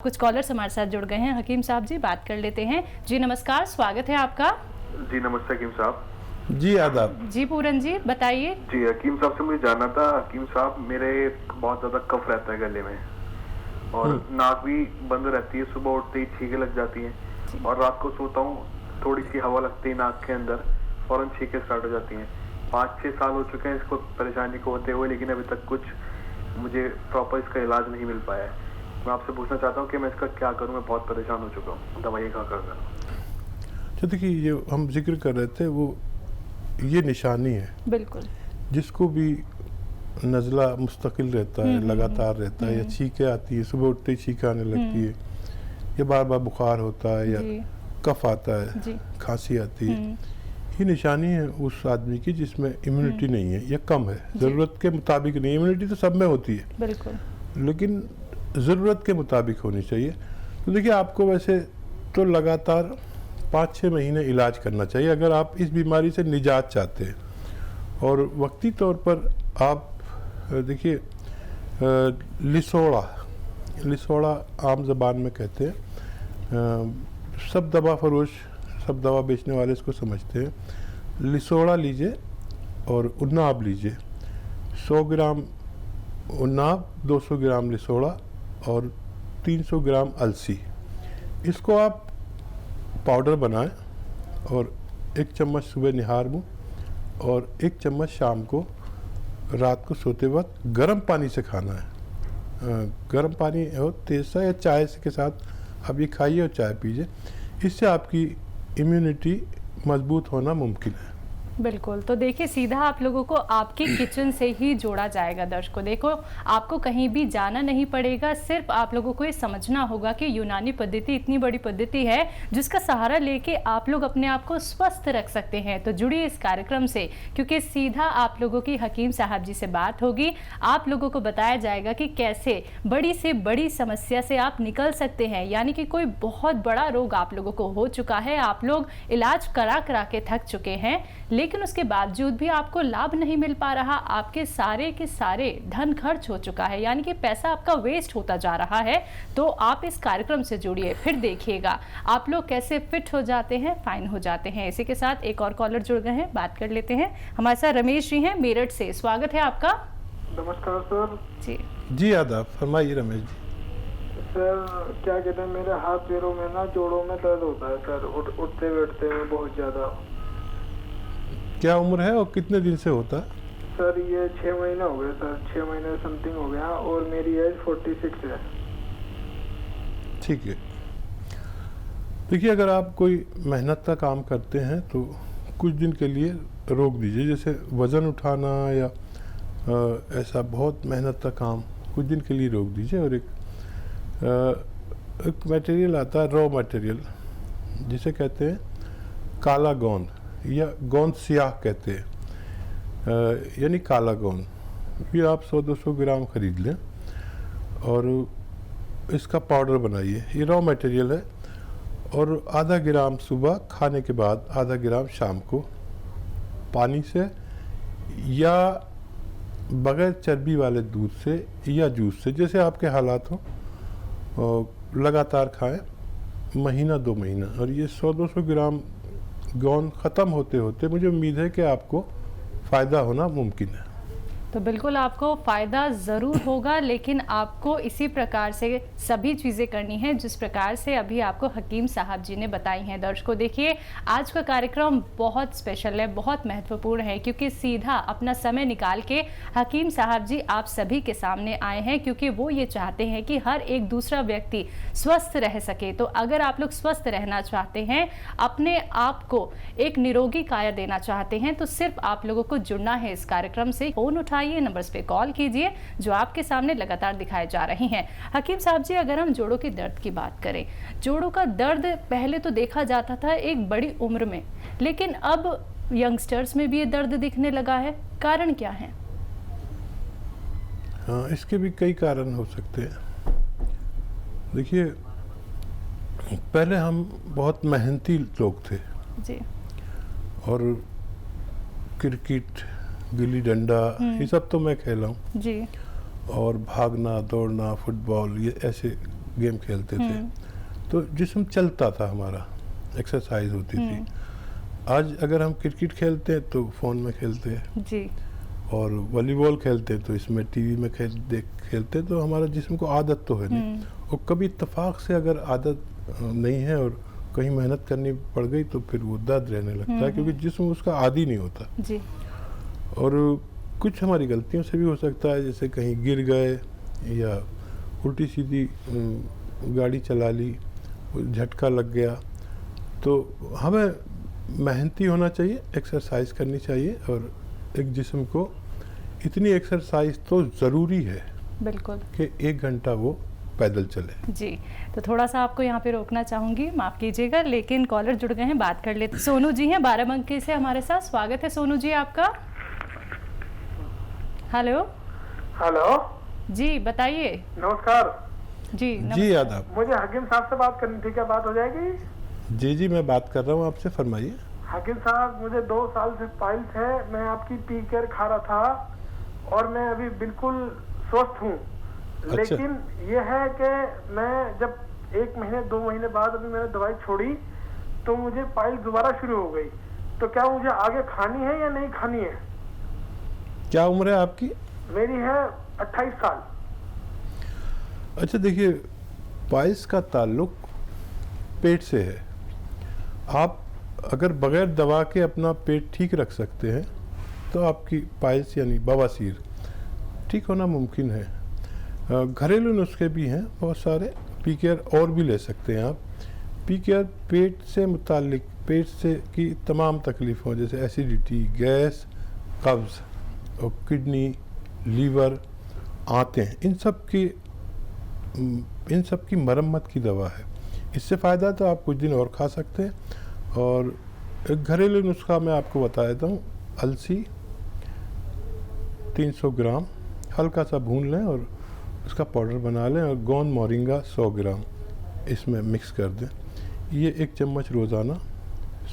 कुछ कॉलर्स हमारे साथ जुड़ गए हैं। हकीम साहब जी, बात कर लेते हैं। जी नमस्कार, स्वागत है आपका। जी नमस्ते हकीम साहब। जी आदाब। जी पूरन जी बताइए। जी हकीम साहब से मुझे जानना था। हकीम साहब, मेरे बहुत ज्यादा कफ रहता है गले में और नाक भी बंद रहती है, सुबह उठते ही छींके लग जाती हैं और रात को सोता हूँ थोड़ी सी हवा लगती है नाक के अंदर, फौरन छींके स्टार्ट हो जाती हैं। 5-6 साल हो चुके हैं इसको परेशानी को होते हुए, लेकिन अभी तक कुछ मुझे प्रॉपर इसका इलाज नहीं मिल पाया है। मैं आपसे पूछना चाहता हूँ कि मैं इसका क्या करूँ, मैं बहुत परेशान हो चुका हूँ, दवाई खा कर। तो देखिए, ये हम जिक्र कर रहे थे वो ये निशानी है बिल्कुल, जिसको भी नज़ला मुस्तकिल रहता है, लगातार रहता है, या छींकें आती है, सुबह उठते ही छींकें आने लगती है, या बार बार बुखार होता है, या कफ आता है, खांसी आती है, ये निशानी है उस आदमी की जिसमें इम्यूनिटी नहीं है या कम है, ज़रूरत के मुताबिक नहीं। इम्यूनिटी तो सब में होती है बिल्कुल, लेकिन ज़रूरत के मुताबिक होनी चाहिए। तो देखिए, आपको वैसे तो लगातार 5-6 महीने इलाज करना चाहिए अगर आप इस बीमारी से निजात चाहते हैं। और वक्ती तौर पर आप देखिए, लिसोड़ा आम ज़बान में कहते हैं, सब दवा फरोश, सब दवा बेचने वाले इसको समझते हैं। लिसोड़ा लीजिए और उन्नाब लीजिए, 100 ग्राम उन्नाब, 200 ग्राम लिसोड़ा और 300 ग्राम अलसी, इसको आप पाउडर बनाएं और 1 चम्मच सुबह निहार मुँह और 1 चम्मच शाम को रात को सोते वक्त गर्म पानी से खाना है। गर्म पानी हो तेज़ सा या चाय के साथ आप ये खाइए और चाय पीजिए। इससे आपकी इम्यूनिटी मजबूत होना मुमकिन है। बिल्कुल। तो देखिए, सीधा आप लोगों को आपके किचन से ही जोड़ा जाएगा। दर्शकों देखो, आपको कहीं भी जाना नहीं पड़ेगा, सिर्फ आप लोगों को ये समझना होगा कि यूनानी पद्धति इतनी बड़ी पद्धति है जिसका सहारा लेके आप लोग अपने आप को स्वस्थ रख सकते हैं। तो जुड़िए इस कार्यक्रम से, क्योंकि सीधा आप लोगों की हकीम साहब जी से बात होगी। आप लोगों को बताया जाएगा कि कैसे बड़ी से बड़ी समस्या से आप निकल सकते हैं। यानी कि कोई बहुत बड़ा रोग आप लोगों को हो चुका है, आप लोग इलाज करा करा के थक चुके हैं, लेकिन उसके बावजूद भी आपको लाभ नहीं मिल पा रहा, आपके सारे के सारे धन खर्च हो चुका है, यानी कि पैसा आपका वेस्ट होता जा रहा है। तो आप इस कार्यक्रम से जुड़िए, फिर देखिएगा आप लोग कैसे फिट हो जाते हैं, फाइन हो जाते हैं। इसी के साथ एक और कॉलर जुड़ गए हैं, बात कर लेते हैं। हमारे साथ रमेश जी हैं मेरठ से, स्वागत है आपका। नमस्कार सर। जी आदाब, फरमाइए रमेश जी। सर क्या कहते हैं, मेरे हाथ पैरों में ना, जोड़ों में दर्द होता है सर, उठते बैठते में बहुत ज्यादा। क्या उम्र है और कितने दिन से होता है? सर ये 6 महीने हो गए सर, 6 महीने समथिंग हो गया और मेरी एज 46 है। ठीक है। देखिए, अगर आप कोई मेहनत का काम करते हैं तो कुछ दिन के लिए रोक दीजिए, जैसे वज़न उठाना या ऐसा बहुत मेहनत का काम कुछ दिन के लिए रोक दीजिए। और एक मटेरियल आता है, रॉ मटेरियल, जिसे कहते हैं काला गोंद या गोंद सियाह कहते हैं, यानी काला गोंद। ये आप 100-200 ग्राम खरीद लें और इसका पाउडर बनाइए। ये रॉ मटेरियल है। और आधा ग्राम सुबह खाने के बाद, आधा ग्राम शाम को पानी से या बगैर चर्बी वाले दूध से या जूस से, जैसे आपके हालात हों, लगातार खाएं, महीना 2 महीना। और ये 100-200 ग्राम गोंद ख़त्म होते होते मुझे उम्मीद है कि आपको फ़ायदा होना मुमकिन है। तो बिल्कुल आपको फ़ायदा ज़रूर होगा, लेकिन आपको इसी प्रकार से सभी चीज़ें करनी है जिस प्रकार से अभी आपको हकीम साहब जी ने बताई हैं। दर्शकों देखिए, आज का कार्यक्रम बहुत स्पेशल है, बहुत महत्वपूर्ण है, क्योंकि सीधा अपना समय निकाल के हकीम साहब जी आप सभी के सामने आए हैं, क्योंकि वो ये चाहते हैं कि हर एक दूसरा व्यक्ति स्वस्थ रह सके। तो अगर आप लोग स्वस्थ रहना चाहते हैं, अपने आप को एक निरोगी काया देना चाहते हैं, तो सिर्फ आप लोगों को जुड़ना है इस कार्यक्रम से। फोन उठाइए, नंबर्स पे कॉल कीजिए जो आपके सामने लगातार दिखाए जा रहे हैं। हकीम साहब जी, अगर हम जोड़ों के दर्द की बात करें, जोड़ों का दर्द पहले तो देखा जाता था एक बड़ी उम्र में, लेकिन अब यंगस्टर्स में भी ये दर्द दिखने लगा है, कारण क्या है? हाँ, इसके भी कई कारण हो सकते हैं। देखिए, पहले हम बहुत मेहनती लोग थे जी, और क्रिकेट, गिल्ली डंडा, ये सब तो मैं खेला हूँ जी, और भागना दौड़ना, फुटबॉल, ये ऐसे गेम खेलते थे तो जिस्म चलता था, हमारा एक्सरसाइज होती थी। आज अगर हम क्रिकेट खेलते हैं तो फ़ोन में खेलते हैं जी। और वॉलीबॉल खेलते हैं तो इसमें टीवी में खेलते हैं, तो हमारा जिस्म को आदत तो है नहीं। और कभी इत्तेफाक से अगर आदत नहीं है और कहीं मेहनत करनी पड़ गई तो फिर वो दर्द रहने लगता है, क्योंकि जिस्म उसका आदी नहीं होता। जी। और कुछ हमारी गलतियों से भी हो सकता है, जैसे कहीं गिर गए या उल्टी सीधी गाड़ी चला ली, झटका लग गया, तो हमें मेहनती होना चाहिए, एक्सरसाइज करनी चाहिए। और एक जिस्म को इतनी एक्सरसाइज तो ज़रूरी है बिल्कुल कि 1 घंटा वो पैदल चले। जी। तो थोड़ा सा आपको यहाँ पे रोकना चाहूँगी, माफ़ कीजिएगा, लेकिन कॉलर जुड़ गए हैं, बात कर लेते। सोनू जी हैं बाराबंकी से हमारे साथ, स्वागत है सोनू जी आपका। हेलो। हेलो जी बताइए। नमस्कार जी जी आदाब। मुझे हकीम साहब से बात करनी थी, क्या बात हो जाएगी? जी जी मैं बात कर रहा हूँ आपसे, फरमाइए। हकीम साहब मुझे 2 साल से पाइल्स है, मैं आपकी पी केयर खा रहा था और मैं अभी बिल्कुल स्वस्थ हूँ। अच्छा। लेकिन ये है कि मैं जब 1 महीने 2 महीने बाद अभी मैंने दवाई छोड़ी तो मुझे पाइल्स दोबारा शुरू हो गई। तो क्या मुझे आगे खानी है या नहीं खानी है? क्या उम्र है आपकी? मेरी है 28 साल। अच्छा देखिए, पाइल्स का ताल्लुक पेट से है। आप अगर बगैर दवा के अपना पेट ठीक रख सकते हैं तो आपकी पाइल्स यानी बवासीर ठीक होना मुमकिन है। घरेलू नुस्खे भी हैं बहुत सारे, पी केयर और भी ले सकते हैं आप। पी केयर पेट से मुताल्लिक, पेट से की तमाम तकलीफ़ों जैसे एसिडिटी, गैस, कब्ज़ और किडनी, लीवर, आंतें, इन सब की मरम्मत की दवा है। इससे फ़ायदा तो आप कुछ दिन और खा सकते हैं। और एक घरेलू नुस्खा मैं आपको बता देता हूँ। अलसी 300 ग्राम हल्का सा भून लें और उसका पाउडर बना लें, और गोंद मोरिंगा 100 ग्राम इसमें मिक्स कर दें। ये 1 चम्मच रोज़ाना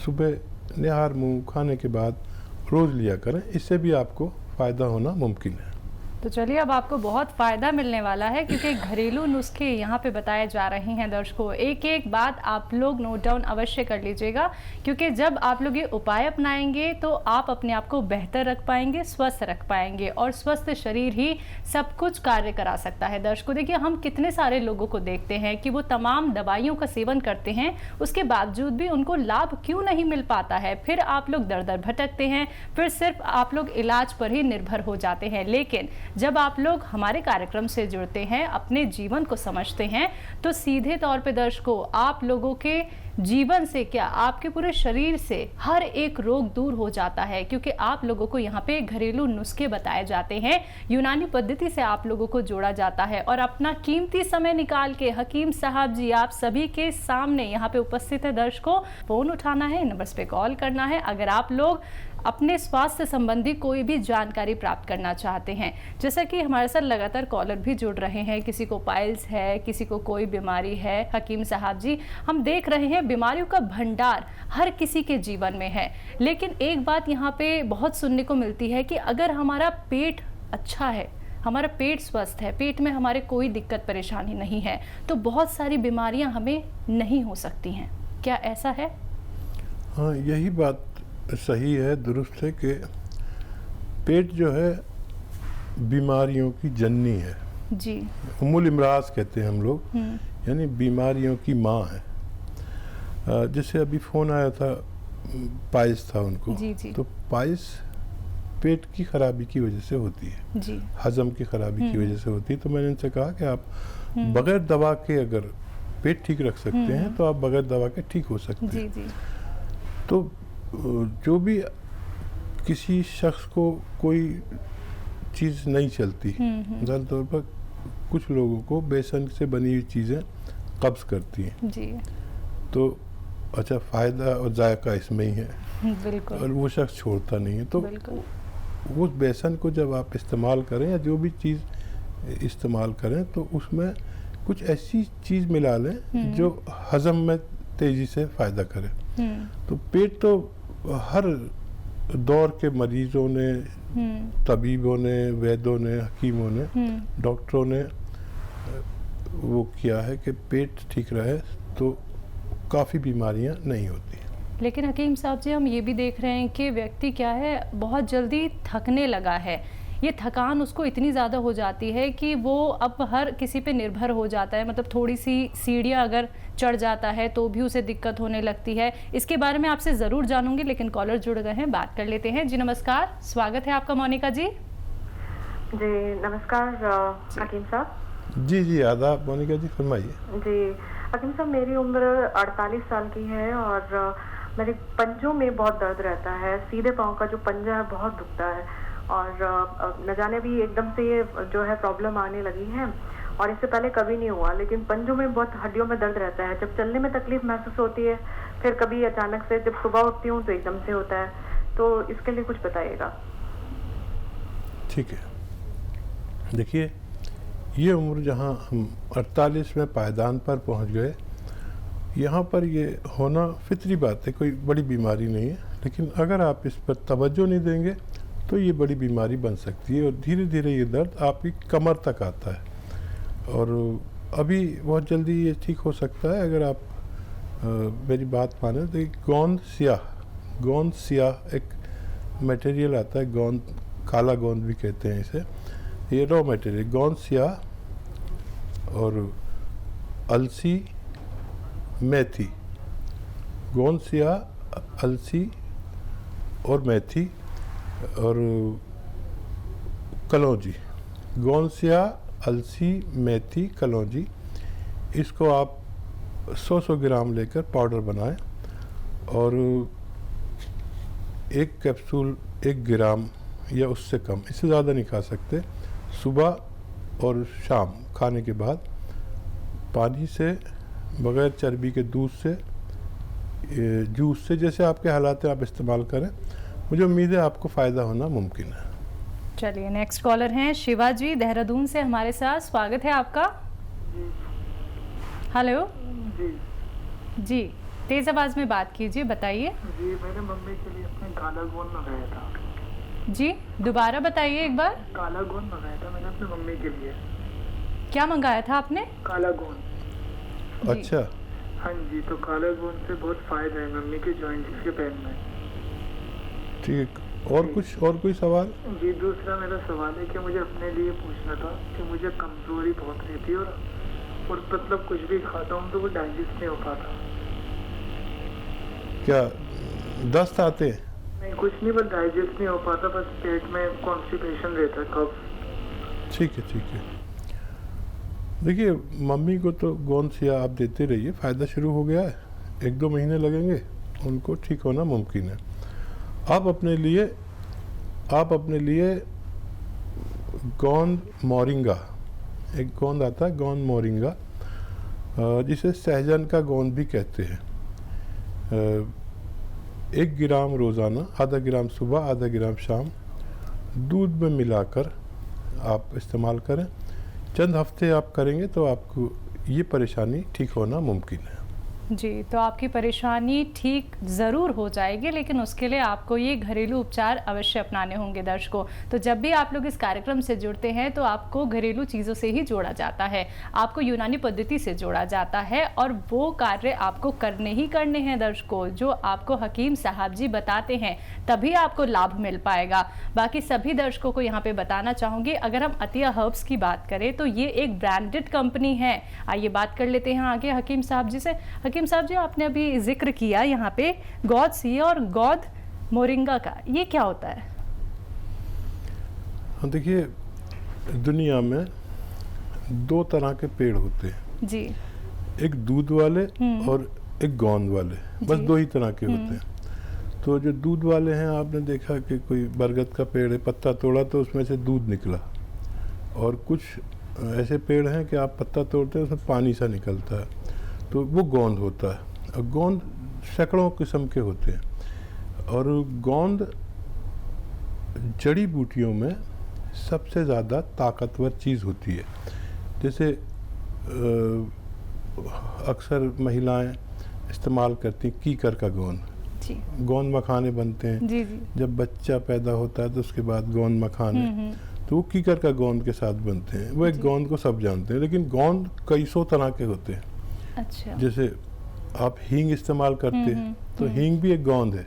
सुबह निहार मुँह खाने के बाद रोज़ लिया करें, इससे भी आपको फ़ायदा होना मुमकिन है। तो चलिए, अब आपको बहुत फ़ायदा मिलने वाला है, क्योंकि घरेलू नुस्खे यहाँ पे बताए जा रहे हैं दर्शकों। एक एक बात आप लोग नोट डाउन अवश्य कर लीजिएगा, क्योंकि जब आप लोग ये उपाय अपनाएंगे तो आप अपने आप को बेहतर रख पाएंगे, स्वस्थ रख पाएंगे, और स्वस्थ शरीर ही सब कुछ कार्य करा सकता है। दर्शकों देखिए, हम कितने सारे लोगों को देखते हैं कि वो तमाम दवाइयों का सेवन करते हैं, उसके बावजूद भी उनको लाभ क्यों नहीं मिल पाता है। फिर आप लोग दर दर भटकते हैं, फिर सिर्फ आप लोग इलाज पर ही निर्भर हो जाते हैं। लेकिन जब आप लोग हमारे कार्यक्रम से जुड़ते हैं, अपने जीवन को समझते हैं, तो सीधे तौर पे दर्शकों आप लोगों के जीवन से क्या, आपके पूरे शरीर से हर एक रोग दूर हो जाता है, क्योंकि आप लोगों को यहाँ पे घरेलू नुस्खे बताए जाते हैं, यूनानी पद्धति से आप लोगों को जोड़ा जाता है। और अपना कीमती समय निकाल के हकीम साहब जी आप सभी के सामने यहाँ पे उपस्थित है। दर्शकों, फोन उठाना है, नंबर्स पे कॉल करना है अगर आप लोग अपने स्वास्थ्य संबंधी कोई भी जानकारी प्राप्त करना चाहते हैं। जैसा कि हमारे साथ लगातार कॉलर भी जुड़ रहे हैं, किसी को पाइल्स है, किसी को कोई बीमारी है। हकीम साहब जी, हम देख रहे हैं बीमारियों का भंडार हर किसी के जीवन में है, लेकिन एक बात यहाँ पे बहुत सुनने को मिलती है कि अगर हमारा पेट अच्छा है, हमारा पेट स्वस्थ है, पेट में हमारे कोई दिक्कत परेशानी नहीं है, तो बहुत सारी बीमारियां हमें नहीं हो सकती हैं। क्या ऐसा है? हाँ, यही बात सही है, दुरुस्त है कि पेट जो है बीमारियों की जननी है जी। उम्मुल इमराज कहते हैं हम लोग, यानी बीमारियों की माँ है। जैसे अभी फ़ोन आया था, पाइल्स था उनको। जी जी। तो पाइल्स पेट की खराबी की वजह से होती है जी। हजम की खराबी की वजह से होती है। तो मैंने उनसे कहा कि आप बगैर दवा के अगर पेट ठीक रख सकते हैं तो आप बगैर दवा के ठीक हो सकते हैं। जी जी। तो जो भी किसी शख्स को कोई चीज़ नहीं चलती, मिसाल तौर पर कुछ लोगों को बेसन से बनी हुई चीज़ें कब्ज़ करती हैं जी। तो अच्छा फ़ायदा और जायका इसमें ही है, बिल्कुल। और वो शख्स छोड़ता नहीं है। तो बिल्कुल। उस बेसन को जब आप इस्तेमाल करें या जो भी चीज़ इस्तेमाल करें तो उसमें कुछ ऐसी चीज़ मिला लें जो हज़म में तेज़ी से फ़ायदा करे। तो पेट तो हर दौर के मरीज़ों ने, तबीबों ने, वैद्यों ने, हकीमों ने, डॉक्टरों ने वो किया है कि पेट ठीक रहे तो काफ़ी बीमारियां नहीं होती। लेकिन हकीम साहब जी, हम ये भी देख रहे हैं कि व्यक्ति क्या है, बहुत जल्दी थकने लगा है। ये थकान उसको इतनी ज़्यादा हो जाती है कि वो अब हर किसी पे निर्भर हो जाता है। मतलब थोड़ी सी सीढ़ियाँ अगर चढ़ जाता है तो भी उसे दिक्कत होने लगती है। इसके बारे में आपसे ज़रूर जानूंगी, लेकिन कॉलर जुड़ गए हैं, बात कर लेते हैं। जी नमस्कार, स्वागत है आपका मोनिका जी। जी नमस्कार हकीम साहब। जी आदाब मोनिका जी, फरमाइए। जी हकीम साहब, मेरी उम्र 48 साल की है और मेरे पंजों में बहुत दर्द रहता है। सीधे पाँव का जो पंजा है बहुत दुखता है और न जाने भी एकदम से ये जो है प्रॉब्लम आने लगी है और इससे पहले कभी नहीं हुआ, लेकिन पंजों में बहुत हड्डियों में दर्द रहता है। जब चलने में तकलीफ महसूस होती है, फिर कभी अचानक से जब सुबह उठती हूँ तो एकदम से होता है। तो इसके लिए कुछ बताइएगा। ठीक है, देखिए ये उम्र जहाँ हम 48 में पायदान पर पहुँच गए, यहाँ पर ये होना फितरी बात है, कोई बड़ी बीमारी नहीं है। लेकिन अगर आप इस पर तवज्जो नहीं देंगे तो ये बड़ी बीमारी बन सकती है और धीरे धीरे ये दर्द आपकी कमर तक आता है और अभी बहुत जल्दी ये ठीक हो सकता है अगर आप मेरी बात माने तो। गोंद सियाह एक मटेरियल आता है, गोंद, काला गोंद भी कहते हैं इसे। ये रॉ मटेरियल गोंद सियाह और अलसी मेथी, गोंद सियाह, अलसी और मेथी और कलौंजी, गोंद सियाह, अलसी, मेथी, कलौंजी, इसको आप 100 ग्राम लेकर पाउडर बनाएं और एक कैप्सूल 1 ग्राम या उससे कम, इससे ज़्यादा नहीं खा सकते, सुबह और शाम खाने के बाद पानी से, बग़ैर चर्बी के दूध से, जूस से, जैसे आपके हालात हैं आप इस्तेमाल करें। मुझे उम्मीद है आपको फ़ायदा होना मुमकिन है। चलिए, नेक्स्ट कॉलर हैं शिवा जी देहरादून से हमारे साथ, स्वागत है आपका। हेलो जी, तेज आवाज में बात कीजिए, बताइए। जी मैंने मम्मी के लिए अपने काला गोंद मंगाया था। जी दोबारा बताइए एक बार। काला गोंद मंगाया था मैंने अपनी मम्मी के लिए। क्या मंगाया था आपने? काला गोंद। अच्छा, हाँ जी, तो काला गोंद से बहुत फायदा है मम्मी के जॉइंट्स के पैर में। ठीक, और कोई सवाल? जी दूसरा मेरा सवाल है कि मुझे अपने लिए पूछना था कि मुझे कमजोरी बहुत रहती है और मतलब कुछ भी खाता हूँ तो वो डाइजेस्ट नहीं हो पाता। क्या दस्त आते हैं? नहीं, कुछ नहीं, बस डाइजेस्ट नहीं हो पाता, बस पेट में कॉन्स्टिपेशन रहता है, कफ। ठीक है। देखिए, मम्मी को तो गोंद सिया आप देते रहिए, फ़ायदा शुरू हो गया है, 1-2 महीने लगेंगे, उनको ठीक होना मुमकिन है। आप अपने लिए गोंद मोरिंगा, एक गोंद आता है गोंद मोरिंगा, जिसे सहजन का गोंद भी कहते हैं, 1 ग्राम रोज़ाना, आधा ग्राम सुबह, आधा ग्राम शाम, दूध में मिलाकर आप इस्तेमाल करें। चंद हफ्ते आप करेंगे तो आपको ये परेशानी ठीक होना मुमकिन है। जी, तो आपकी परेशानी ठीक ज़रूर हो जाएगी, लेकिन उसके लिए आपको ये घरेलू उपचार अवश्य अपनाने होंगे दर्शकों। तो जब भी आप लोग इस कार्यक्रम से जुड़ते हैं तो आपको घरेलू चीज़ों से ही जोड़ा जाता है, आपको यूनानी पद्धति से जोड़ा जाता है और वो कार्य आपको करने ही करने हैं दर्शकों, जो आपको हकीम साहब जी बताते हैं, तभी आपको लाभ मिल पाएगा। बाकी सभी दर्शकों को यहाँ पे बताना चाहूँगी, अगर हम अतिया हर्ब्स की बात करें तो ये एक ब्रांडेड कंपनी है। आइए बात कर लेते हैं आगे हकीम साहब जी से। हकीम साहब जी, आपने अभी जिक्र किया यहाँ पे गोंद सिया और गोंद मोरिंगा का, ये क्या होता है? देखिए, दुनिया में 2 तरह के पेड़ होते हैं जी, एक दूध वाले और एक गोंद वाले, बस 2 ही तरह के होते हैं। तो जो दूध वाले हैं, आपने देखा कि कोई बरगद का पेड़ है, पत्ता तोड़ा तो उसमें से दूध निकला, और कुछ ऐसे पेड़ हैं कि आप पत्ता तोड़ते हैं उसमें पानी सा निकलता है, तो वो गोंद होता है। और गोंद सैकड़ों किस्म के होते हैं, और गोंद जड़ी बूटियों में सबसे ज़्यादा ताकतवर चीज़ होती है। जैसे अक्सर महिलाएं इस्तेमाल करती कीकर का गोंद, गोंद मखाने बनते हैं। जी। जब बच्चा पैदा होता है तो उसके बाद गोंद मखाने, तो वो कीकर का गोंद के साथ बनते हैं। वो एक जी। गोंद को सब जानते हैं, लेकिन गोंद कई सौ तरह के होते हैं। अच्छा। जैसे आप हींग इस्तेमाल करते हैं, तो हींग भी एक गोंद है।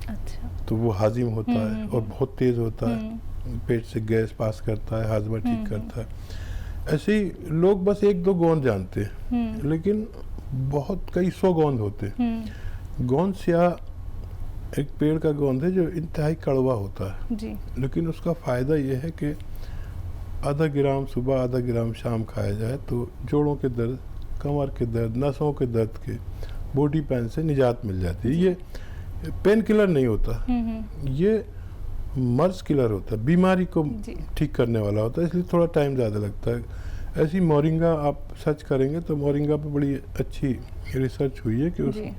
अच्छा। तो वो हाजिम होता है और बहुत तेज़ होता है, पेट से गैस पास करता है, हाजमा ठीक करता है। ऐसे ही लोग बस एक दो गोंद जानते हैं, लेकिन बहुत कई सौ गोंद होते हैं। गोंद स्याह एक पेड़ का गोंद है जो इंतहाई कड़वा होता है, जी। लेकिन उसका फ़ायदा ये है कि आधा ग्राम सुबह आधा ग्राम शाम खाया जाए तो जोड़ों के दर्द, कमर के दर्द, नसों के दर्द के, बॉडी पेन से निजात मिल जाती है। ये पेन किलर नहीं होता, ये मर्ज किलर होता है, बीमारी को जी। ठीक करने वाला होता है, इसलिए थोड़ा टाइम ज़्यादा लगता है। ऐसी मोरिंगा आप सर्च करेंगे तो मोरिंगा पे बड़ी अच्छी रिसर्च हुई है कि उस जी।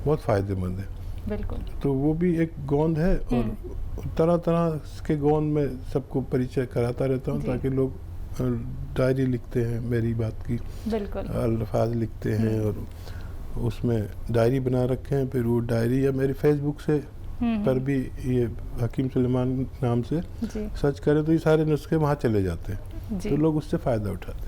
बहुत फ़ायदेमंद है। बिल्कुल। तो वो भी एक गोंद है और तरह तरह के गोंद में सबको परिचय कराता रहता हूँ जी। ताकि लोग डायरी लिखते हैं मेरी बात की, बिल्कुल। अल्फाज लिखते हैं और उसमें डायरी बना रखे हैं। फिर वो डायरी या मेरी फेसबुक से पर भी ये हकीम सुलेमान नाम से जी। सर्च करें तो ये सारे नुस्खे वहाँ चले जाते हैं, जी। तो लोग उससे फ़ायदा उठाते हैं।